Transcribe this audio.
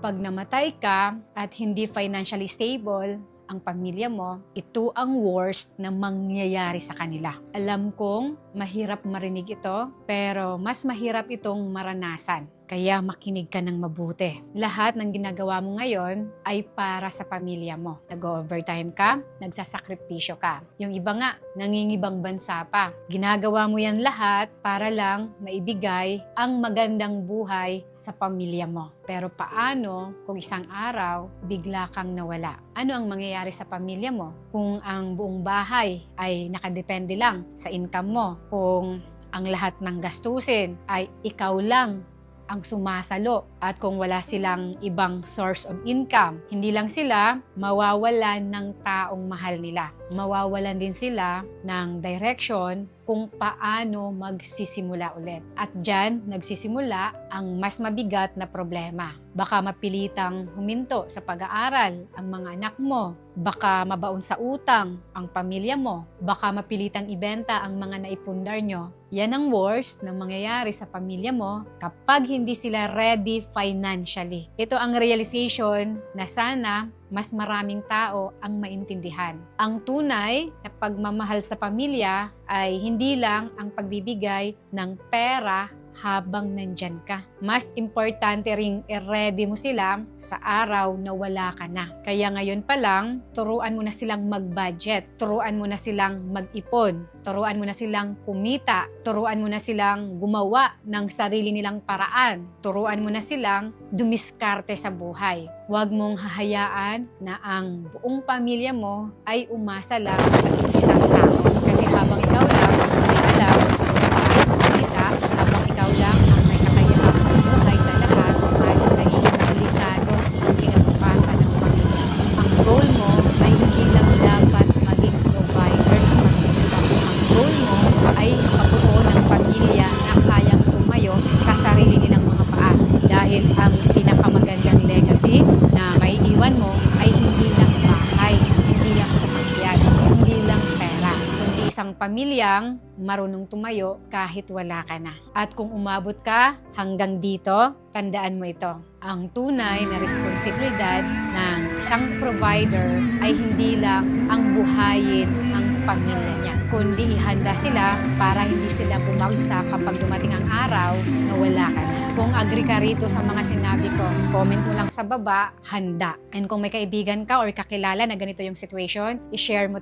Pag namatay ka at hindi financially stable ang pamilya mo, ito ang worst na mangyayari sa kanila. Alam kong mahirap marinig ito, pero mas mahirap itong maranasan. Kaya makinig ka ng mabuti. Lahat ng ginagawa mo ngayon ay para sa pamilya mo. Nag-overtime ka, nagsasakripisyo ka. Yung iba nga, nangingibang bansa pa. Ginagawa mo yan lahat para lang maibigay ang magandang buhay sa pamilya mo. Pero paano kung isang araw, bigla kang nawala? Ano ang mangyayari sa pamilya mo? Kung ang buong bahay ay nakadepende lang sa income mo, kung ang lahat ng gastusin ay ikaw lang ang sumasalo at kung wala silang ibang source of income, hindi lang sila mawawalan ng taong mahal nila. Mawawalan din sila ng direction kung paano magsisimula ulit. At dyan, nagsisimula ang mas mabigat na problema. Baka mapilitang huminto sa pag-aaral ang mga anak mo. Baka mabaon sa utang ang pamilya mo. Baka mapilitang ibenta ang mga naipundar nyo. Yan ang worst na mangyayari sa pamilya mo kapag hindi sila ready financially. Ito ang realization na sana mas maraming tao ang maintindihan. Ang tunay na pagmamahal sa pamilya ay hindi lang ang pagbibigay ng pera habang nandyan ka. Mas importante ring i-ready mo sila sa araw na wala ka na. Kaya ngayon pa lang, turuan mo na silang mag-budget. Turuan mo na silang mag-ipon. Turuan mo na silang kumita. Turuan mo na silang gumawa ng sarili nilang paraan. Turuan mo na silang dumiskarte sa buhay. Huwag mong hahayaan na ang buong pamilya mo ay umasa lang sa isang tao. Kasi habang ikaw lang may alam kumita, habang ikaw lang ang may kakayahang mabuhay sa lahat, mas nagiging delikado ang kinabukasan ng pamilya. Ang goal mo ay hindi lang dapat maging provider ng pamilya. Ang goal mo ay makabuo ng pamilya na kayang tumayo sa sarili nilang mga paa. Dahil ang pinakamagandang legacy na maiiwan mo ay hindi lang bahay, hindi lang sasakyan, hindi lang pera, kundi isang pamilyang marunong tumayo kahit wala ka na. At kung umabot ka hanggang dito, tandaan mo ito. Ang tunay na responsibilidad ng isang provider ay hindi lang ang buhayin ang pamilya niya, kundi ihanda sila para hindi sila bumagsak kapag dumating ang araw na wala ka na. Kung agree ka rito sa mga sinabi ko, comment mo lang sa baba, handa. And kung may kaibigan ka or kakilala na ganito yung situation, i-share mo